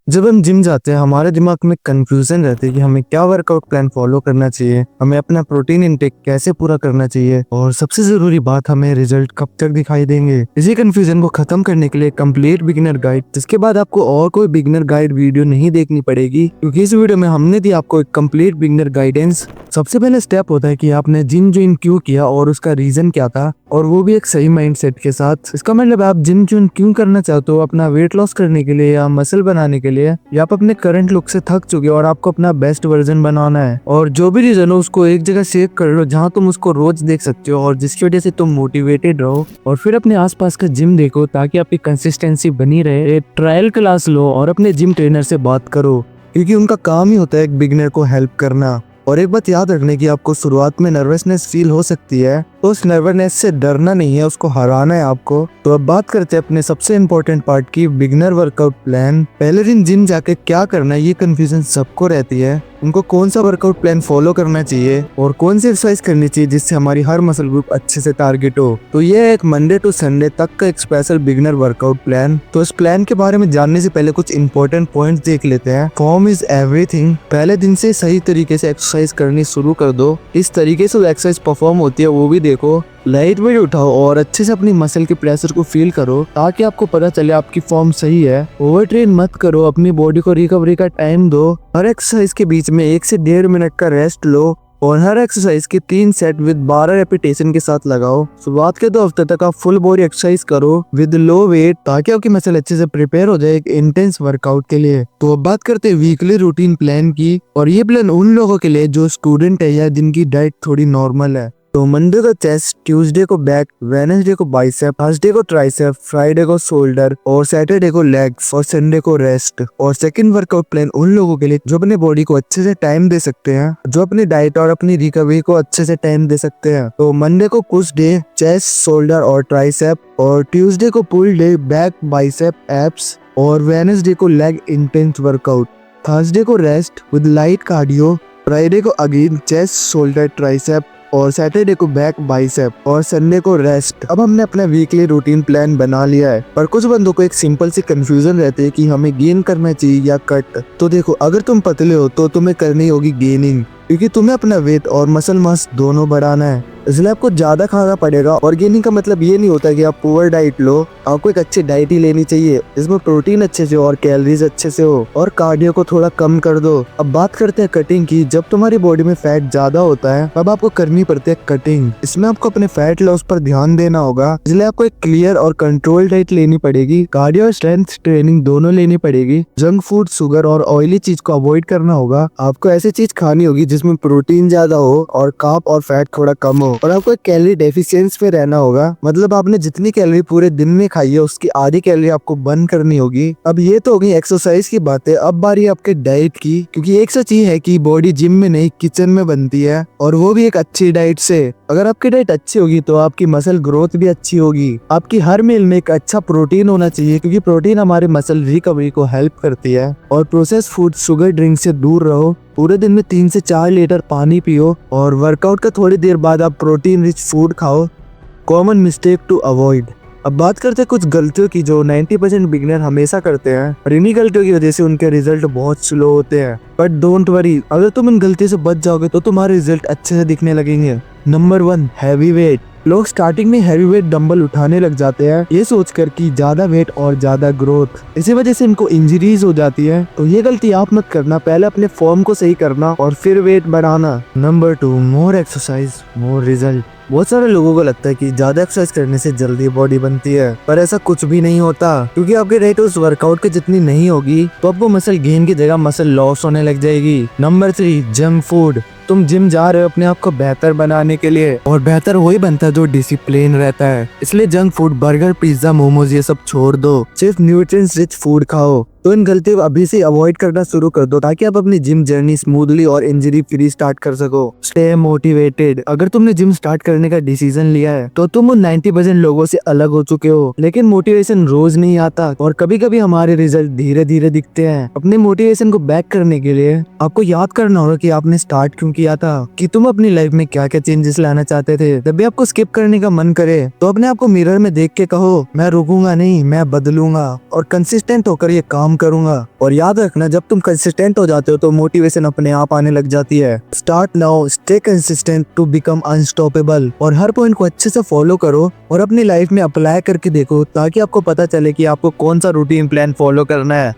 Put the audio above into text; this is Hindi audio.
जब हम जिम जाते हैं हमारे दिमाग में कंफ्यूजन रहती है कि हमें क्या वर्कआउट प्लान फॉलो करना चाहिए, हमें अपना प्रोटीन इंटेक कैसे पूरा करना चाहिए और सबसे जरूरी बात हमें रिजल्ट कब तक दिखाई देंगे। इसी कंफ्यूजन को खत्म करने के लिए कंप्लीट बिगिनर गाइड, जिसके बाद आपको और कोई बिगिनर गाइड वीडियो नहीं देखनी पड़ेगी, क्योंकि इस वीडियो में हमने दी आपको एक कंप्लीट बिगिनर गाइडेंस। सबसे पहले स्टेप होता है कि आपने जिम ज्वाइन क्यों किया और उसका रीजन क्या था, और वो भी एक सही माइंडसेट के साथ। इसका मतलब आप जिम ज्वाइन क्यों करना चाहते हो, अपना वेट लॉस करने के लिए या मसल बनाने के लिए, या आप अपने करंट लुक से थक चुके हो और आपको अपना बेस्ट वर्जन बनाना है। और जो भी रीजन हो उसको एक जगह सेव कर लो जहाँ तुम उसको रोज देख सकते हो और जिसकी वजह से तुम मोटिवेटेड रहो। और फिर अपने आसपास का जिम देखो ताकि आपकी कंसिस्टेंसी बनी रहे। एक ट्रायल क्लास लो और अपने जिम ट्रेनर से बात करो, क्योंकि उनका काम ही होता है एक बिगिनर को हेल्प करना। और एक बात याद रखने की, आपको शुरुआत में नर्वसनेस फील हो सकती है, तो उस नर्वसनेस से डरना नहीं है, उसको हराना है आपको। तो अब बात करते हैं अपने सबसे इम्पोर्टेंट पार्ट की, बिगिनर वर्कआउट प्लान। पहले दिन जिम जाके क्या करना है, ये कंफ्यूजन सबको रहती है। उनको कौन सा वर्कआउट प्लान फॉलो करना चाहिए और कौन सी एक्सरसाइज करनी चाहिए जिससे हमारी हर मसल ग्रुप अच्छे से टारगेट हो। तो ये है एक मंडे टू संडे तक का एक स्पेशल बिगिनर वर्कआउट प्लान। तो इस प्लान के बारे में जानने से पहले कुछ इंपॉर्टेंट पॉइंट्स देख लेते हैं। Form is everything. पहले दिन से सही तरीके से एक्सरसाइज करनी शुरू कर दो। इस तरीके से एक्सरसाइज परफॉर्म होती है वो भी देखो। लाइट वेट उठाओ और अच्छे से अपनी मसल के प्रेशर को फील करो ताकि आपको पता चले आपकी फॉर्म सही है। ओवर ट्रेन मत करो, अपनी बॉडी को रिकवरी का टाइम दो। हर एक्सरसाइज के बीच में 1 से 1.5 मिनट का रेस्ट लो और हर एक्सरसाइज के 3 सेट विद 12 रेपिटेशन के साथ लगाओ। शुरुआत के 2 हफ्ते तक आप फुल बॉडी एक्सरसाइज करो विद लो वेट ताकि आपकी मसल अच्छे से प्रिपेयर हो जाए एक इंटेंस वर्कआउट के लिए। तो अब बात करते हैं वीकली रूटीन प्लान की, और ये प्लान उन लोगों के लिए जो स्टूडेंट है या जिनकी डाइट थोड़ी नॉर्मल है। तो मंडे को चेस्ट, ट्यूसडे को बैक, वेडनेसडे को बाइसेप, थर्सडे को ट्राइसेप, फ्राइडे को शोल्डर और सैटरडे को लेग्स और संडे को रेस्ट। और सेकंड वर्कआउट प्लान उन लोगों के लिए जो अपने बॉडी को अच्छे से टाइम दे सकते हैं, जो अपनी डाइट और अपनी रिकवरी को अच्छे से टाइम दे सकते हैं। तो मंडे को पुश डे, चेस्ट, शोल्डर और ट्राइसेप, और ट्यूसडे को पुल डे, बैक, बाइसेप, एब्स, और वेडनेसडे को लेग इंटेंस वर्कआउट। थर्सडे को rest with light cardio, Friday को अगेन चेस्ट, शोल्डर, ट्राइसेप, और सैटरडे को बैक, बाइसेप, और संडे को रेस्ट। अब हमने अपना वीकली रूटीन प्लान बना लिया है, पर कुछ बंदों को एक सिंपल सी कंफ्यूजन रहती है कि हमें गेन करना चाहिए या कट। तो देखो, अगर तुम पतले हो तो तुम्हें करनी होगी गेनिंग, क्योंकि तुम्हें अपना वेट और मसल मास दोनों बढ़ाना है, इसलिए आपको ज्यादा खाना पड़ेगा। और गेनिंग का मतलब ये नहीं होता कि आप पुअर डाइट लो, आपको एक अच्छी डाइट ही लेनी चाहिए जिसमें प्रोटीन अच्छे से हो और कैलोरीज अच्छे से हो, और कार्डियो को थोड़ा कम कर दो। अब बात करते हैं कटिंग की। जब तुम्हारी बॉडी में फैट ज्यादा होता है तब आपको करनी पड़ती है कटिंग। इसमें आपको अपने फैट लॉस पर ध्यान देना होगा, इसलिए आपको एक क्लियर और कंट्रोल डाइट लेनी पड़ेगी। कार्डियो और स्ट्रेंथ ट्रेनिंग दोनों लेनी पड़ेगी। जंक फूड, शुगर और ऑयली चीज को अवॉइड करना होगा। आपको ऐसी चीज खानी होगी जिसमें प्रोटीन ज्यादा हो और कार्ब और फैट थोड़ा कम हो। और आपको एक कैलोरी डेफिशिएंसी पे रहना होगा, मतलब आपने जितनी कैलोरी पूरे दिन में खाई है उसकी आधी कैलोरी आपको बर्न करनी होगी। अब ये तो हो गई एक्सरसाइज की बातें। अब बारी आपके डाइट की, क्योंकि एक सच ये है कि बॉडी जिम में नहीं किचन में बनती है, और वो भी एक अच्छी डाइट से। अगर आपकी डाइट अच्छी होगी तो आपकी मसल ग्रोथ भी अच्छी होगी। आपकी हर मील में एक अच्छा प्रोटीन होना चाहिए, क्योंकि प्रोटीन हमारे मसल रिकवरी को हेल्प करती है। और प्रोसेस फूड, शुगर ड्रिंक से दूर रहो। पूरे दिन में 3 से 4 लीटर पानी पियो, और वर्कआउट का थोड़ी देर बाद आप प्रोटीन रिच फूड खाओ। Common mistake to avoid. अब बात करते हैं कुछ गलतियों की जो 90% बिगिनर हमेशा करते हैं, और इन्हीं गलतियों की वजह से उनके रिजल्ट बहुत स्लो होते हैं। बट डोंट वरी, अगर तुम इन गलतियों से बच जाओगे तो तुम्हारे रिजल्ट अच्छे से दिखने लगेंगे। Number 1, heavy weight. लोग स्टार्टिंग में हैवी वेट डंबल उठाने लग जाते हैं, ये सोचकर कि ज्यादा वेट और ज्यादा ग्रोथ। इसी वजह से इनको इंजरीज हो जाती है। तो ये गलती आप मत करना, पहले अपने फॉर्म को सही करना और फिर वेट बढ़ाना। नंबर 2, मोर एक्सरसाइज मोर रिजल्ट। बहुत सारे लोगों को लगता है कि ज्यादा एक्सरसाइज करने से जल्दी बॉडी बनती है, पर ऐसा कुछ भी नहीं होता, क्योंकि आपकी डाइट उस वर्कआउट के जितनी नहीं होगी तो आपको मसल गेन की जगह मसल लॉस होने लग जाएगी। Number 3, junk food. तुम जिम जा रहे हो अपने आप को बेहतर बनाने के लिए, और बेहतर वही बनता है जो डिसिप्लिन रहता है। इसलिए junk food, burger, pizza, momos ये सब छोड़ दो, सिर्फ न्यूट्रिएंट्स रिच फूड खाओ। तो इन गलतियों को अभी से अवॉइड करना शुरू कर दो ताकि आप अपनी जिम जर्नी स्मूथली और इंजरी फ्री स्टार्ट कर सको। Stay motivated. अगर तुमने जिम स्टार्ट करने का डिसीजन लिया है तो तुम उन 90% लोगों से अलग हो चुके हो, लेकिन मोटिवेशन रोज नहीं आता और कभी कभी हमारे रिजल्ट धीरे धीरे दिखते हैं। अपने मोटिवेशन को बैक करने के लिए आपको याद करना होगा कि आपने स्टार्ट क्यों किया था, कि तुम अपनी लाइफ में क्या क्या चेंजेस लाना चाहते थे। जब भी आपको स्किप करने का मन करे तो अपने आप को मिरर में देख के कहो, मैं रुकूंगा नहीं, मैं बदलूंगा, और कंसिस्टेंट होकर ये काम करूंगा। और याद रखना, जब तुम कंसिस्टेंट हो जाते हो तो मोटिवेशन अपने आप आने लग जाती है। Start now, stay consistent to become unstoppable. और हर पॉइंट को अच्छे से फॉलो करो और अपनी लाइफ में अप्लाई करके देखो, ताकि आपको पता चले कि आपको कौन सा रूटीन प्लान फॉलो करना है।